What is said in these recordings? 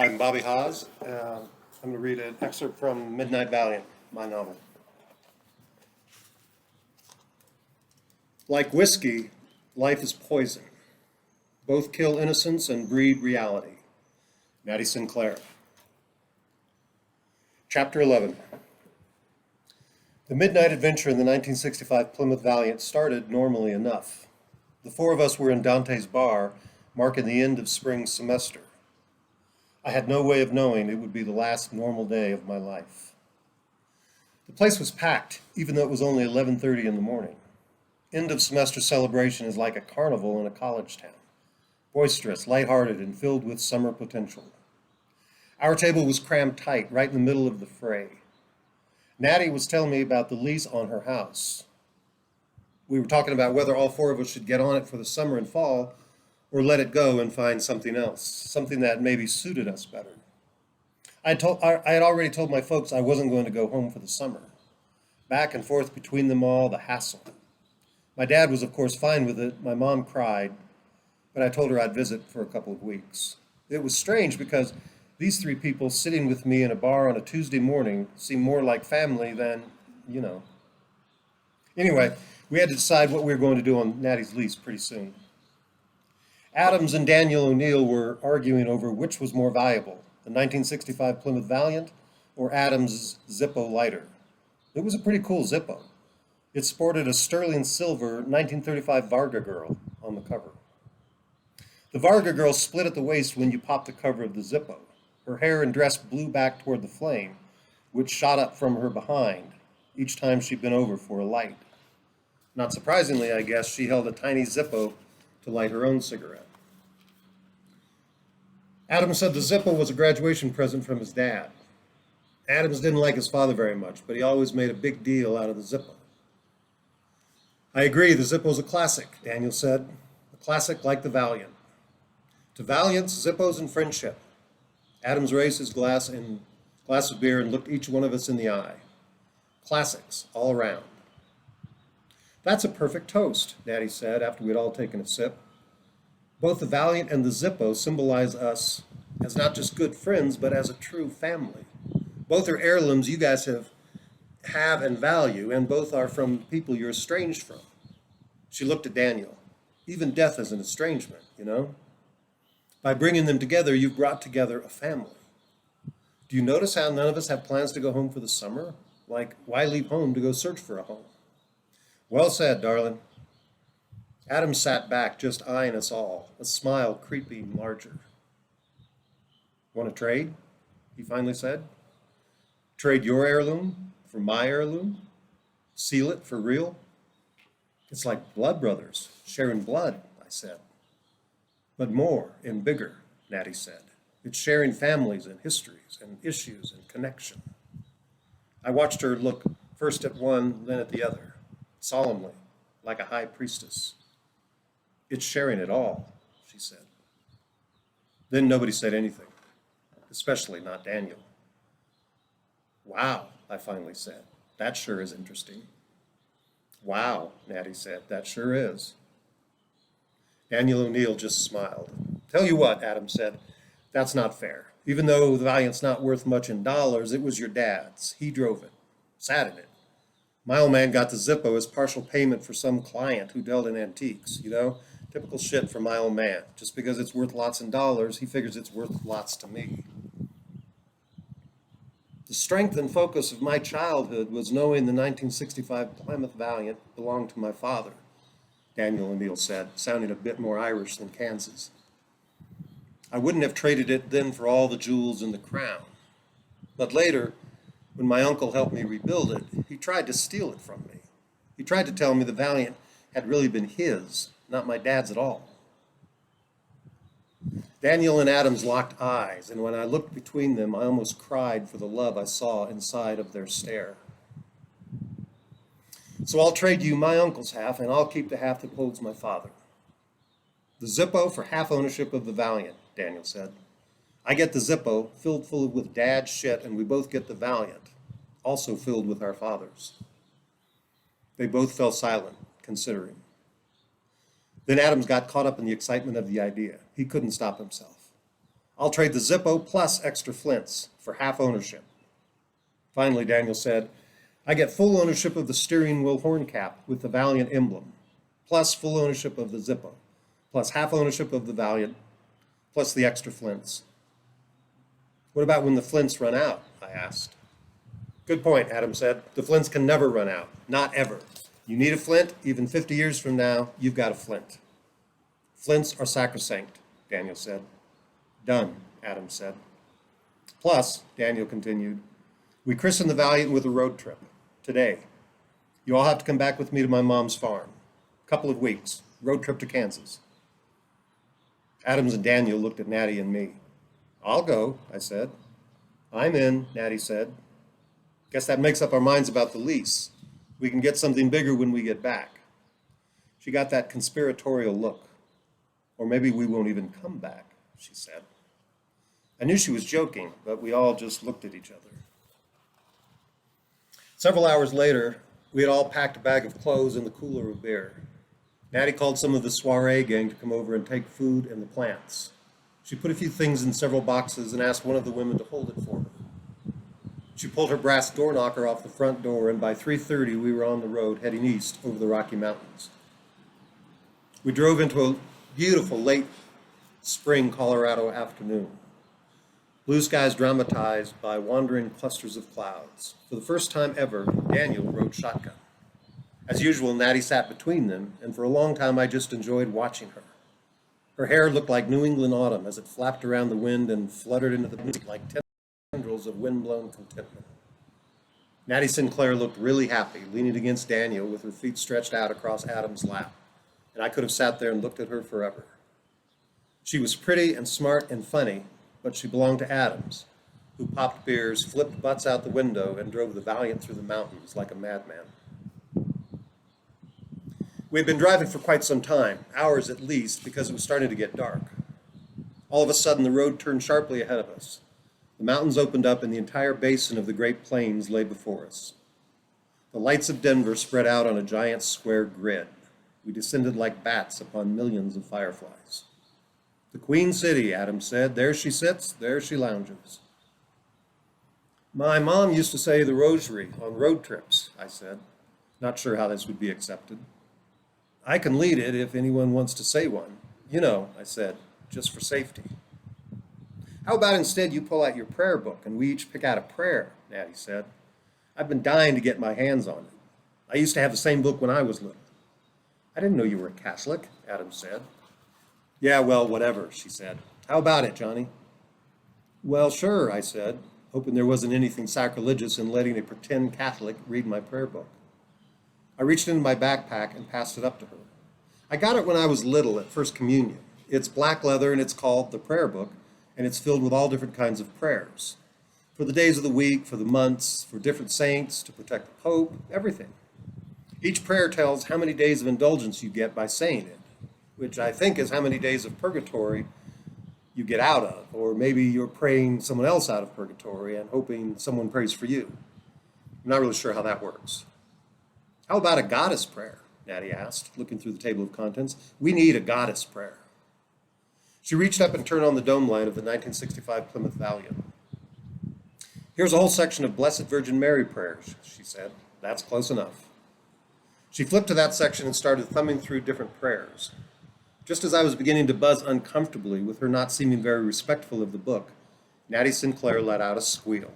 I'm Bobby Haas. I'm going to read an excerpt from Midnight Valiant, my novel. Like whiskey, life is poison. Both kill innocence and breed reality. Maddie Sinclair. Chapter 11. The midnight adventure in the 1965 Plymouth Valiant started normally enough. The four of us were in Dante's bar, marking the end of spring semester. I had no way of knowing it would be the last normal day of my life. The place was packed, even though it was only 11:30 in the morning. End of semester celebration is like a carnival in a college town, boisterous, lighthearted, and filled with summer potential. Our table was crammed tight, right in the middle of the fray. Natty was telling me about the lease on her house. We were talking about whether all four of us should get on it for the summer and fall, or let it go and find something else, something that maybe suited us better. I had already told my folks I wasn't going to go home for the summer. Back and forth between them all, the hassle. My dad was, of course, fine with it. My mom cried, but I told her I'd visit for a couple of weeks. It was strange because these three people sitting with me in a bar on a Tuesday morning seemed more like family than, Anyway, we had to decide what we were going to do on Natty's lease pretty soon. Adams and Daniel O'Neill were arguing over which was more valuable, the 1965 Plymouth Valiant or Adams' Zippo lighter. It was a pretty cool Zippo. It sported a sterling silver 1935 Varga Girl on the cover. The Varga Girl split at the waist when you popped the cover of the Zippo. Her hair and dress blew back toward the flame, which shot up from her behind each time she bent over for a light. Not surprisingly, I guess, she held a tiny Zippo to light her own cigarette. Adams said the Zippo was a graduation present from his dad. Adams didn't like his father very much, but he always made a big deal out of the Zippo. I agree, the Zippo's a classic, Daniel said. A classic like the Valiant. To Valiants, Zippos, and friendship. Adams raised his glass of beer and looked each one of us in the eye. Classics, all around. That's a perfect toast, Daddy said after we'd all taken a sip. Both the Valiant and the Zippo symbolize us as not just good friends, but as a true family. Both are heirlooms you guys have and value, and both are from people you're estranged from. She looked at Daniel. Even death is an estrangement, By bringing them together, you've brought together a family. Do you notice how none of us have plans to go home for the summer? Like, why leave home to go search for a home? Well said, darling. Adam sat back, just eyeing us all, a smile creeping larger. Want to trade? He finally said. Trade your heirloom for my heirloom? Seal it for real? It's like blood brothers, sharing blood, I said. But more and bigger, Natty said. It's sharing families and histories and issues and connection. I watched her look first at one, then at the other, solemnly, like a high priestess. It's sharing it all, she said. Then nobody said anything, especially not Daniel. Wow, I finally said. That sure is interesting. Wow, Natty said. That sure is. Daniel O'Neill just smiled. Tell you what, Adam said, that's not fair. Even though the Valiant's not worth much in dollars, it was your dad's. He drove it, sat in it. My old man got the Zippo as partial payment for some client who dealt in antiques, Typical shit for my old man. Just because it's worth lots in dollars, he figures it's worth lots to me. The strength and focus of my childhood was knowing the 1965 Plymouth Valiant belonged to my father, Daniel O'Neill said, sounding a bit more Irish than Kansas. I wouldn't have traded it then for all the jewels in the crown. But later, when my uncle helped me rebuild it, he tried to steal it from me. He tried to tell me the Valiant had really been his, not my dad's at all. Daniel and Adams locked eyes, and when I looked between them, I almost cried for the love I saw inside of their stare. So I'll trade you my uncle's half, and I'll keep the half that holds my father. The Zippo for half ownership of the Valiant, Daniel said. I get the Zippo, filled full with dad's shit, and we both get the Valiant, also filled with our fathers. They both fell silent, considering. Then Adams got caught up in the excitement of the idea. He couldn't stop himself. I'll trade the Zippo plus extra flints for half ownership. Finally, Daniel said, I get full ownership of the steering wheel horn cap with the Valiant emblem, plus full ownership of the Zippo, plus half ownership of the Valiant, plus the extra flints. What about when the flints run out? I asked. Good point, Adam said. The flints can never run out. Not ever. You need a flint, even 50 years from now, you've got a flint. Flints are sacrosanct, Daniel said. Done, Adam said. Plus, Daniel continued, we christened the Valiant with a road trip. Today. You all have to come back with me to my mom's farm. Couple of weeks. Road trip to Kansas. Adams and Daniel looked at Natty and me. I'll go, I said. I'm in, Natty said. Guess that makes up our minds about the lease. We can get something bigger when we get back. She got that conspiratorial look. Or maybe we won't even come back, she said. I knew she was joking, but we all just looked at each other. Several hours later, we had all packed a bag of clothes and the cooler of beer. Natty called some of the soiree gang to come over and take food and the plants. She put a few things in several boxes and asked one of the women to hold it for her. She pulled her brass door knocker off the front door, and by 3:30 we were on the road heading east over the Rocky Mountains. We drove into a beautiful late spring Colorado afternoon. Blue skies dramatized by wandering clusters of clouds. For the first time ever, Daniel rode shotgun. As usual, Natty sat between them, and for a long time I just enjoyed watching her. Her hair looked like New England autumn as it flapped around the wind and fluttered into the music like tendrils of wind-blown contentment. Natty Sinclair looked really happy, leaning against Daniel with her feet stretched out across Adam's lap, and I could have sat there and looked at her forever. She was pretty and smart and funny, but she belonged to Adams, who popped beers, flipped butts out the window, and drove the Valiant through the mountains like a madman. We had been driving for quite some time, hours at least, because it was starting to get dark. All of a sudden, the road turned sharply ahead of us. The mountains opened up, and the entire basin of the Great Plains lay before us. The lights of Denver spread out on a giant square grid. We descended like bats upon millions of fireflies. The Queen City, Adams said. There she sits, there she lounges. My mom used to say the rosary on road trips, I said, not sure how this would be accepted. I can lead it if anyone wants to say one. You know, I said, just for safety. How about instead you pull out your prayer book and we each pick out a prayer, Natty said. I've been dying to get my hands on it. I used to have the same book when I was little. I didn't know you were a Catholic, Adams said. Yeah, well, whatever, she said. How about it, Johnny? Well, sure, I said, hoping there wasn't anything sacrilegious in letting a pretend Catholic read my prayer book. I reached into my backpack and passed it up to her. I got it when I was little at First Communion. It's black leather and it's called the prayer book, and it's filled with all different kinds of prayers. For the days of the week, for the months, for different saints, to protect the Pope, everything. Each prayer tells how many days of indulgence you get by saying it, which I think is how many days of purgatory you get out of, or maybe you're praying someone else out of purgatory and hoping someone prays for you. I'm not really sure how that works. How about a goddess prayer? Natty asked, looking through the table of contents. We need a goddess prayer. She reached up and turned on the dome light of the 1965 Plymouth Valiant. Here's a whole section of Blessed Virgin Mary prayers, she said. That's close enough. She flipped to that section and started thumbing through different prayers. Just as I was beginning to buzz uncomfortably with her not seeming very respectful of the book, Natty Sinclair let out a squeal.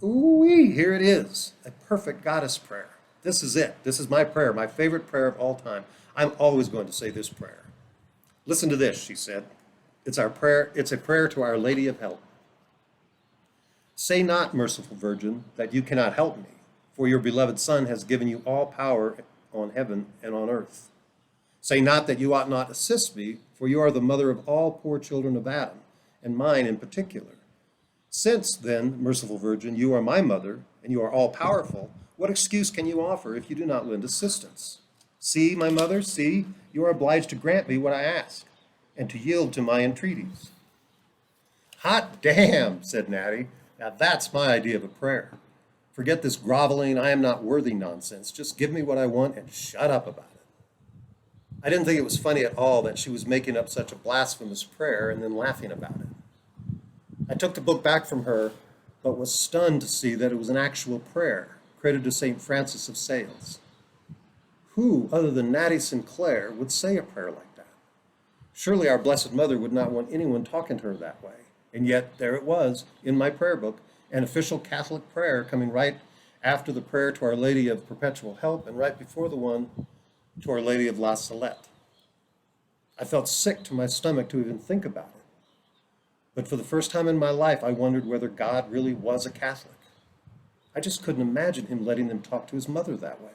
Ooh-wee, here it is, a perfect goddess prayer. This is it. This is my prayer, my favorite prayer of all time. I'm always going to say this prayer. Listen to this, she said. It's a prayer to Our Lady of Help. Say not, merciful Virgin, that you cannot help me, for your beloved Son has given you all power on heaven and on earth. Say not that you ought not assist me, for you are the mother of all poor children of Adam, and mine in particular. Since, then, merciful Virgin, you are my mother, and you are all-powerful, what excuse can you offer if you do not lend assistance? See, my mother, see, you are obliged to grant me what I ask, and to yield to my entreaties. Hot damn, said Natty. Now that's my idea of a prayer. Forget this groveling, I am not worthy nonsense. Just give me what I want and shut up about it. I didn't think it was funny at all that she was making up such a blasphemous prayer and then laughing about it. I took the book back from her, but was stunned to see that it was an actual prayer, credited to St. Francis of Sales. Who, other than Natty Sinclair, would say a prayer like that? Surely our Blessed Mother would not want anyone talking to her that way. And yet, there it was, in my prayer book, an official Catholic prayer coming right after the prayer to Our Lady of Perpetual Help and right before the one to Our Lady of La Salette. I felt sick to my stomach to even think about it. But for the first time in my life, I wondered whether God really was a Catholic. I just couldn't imagine him letting them talk to his mother that way.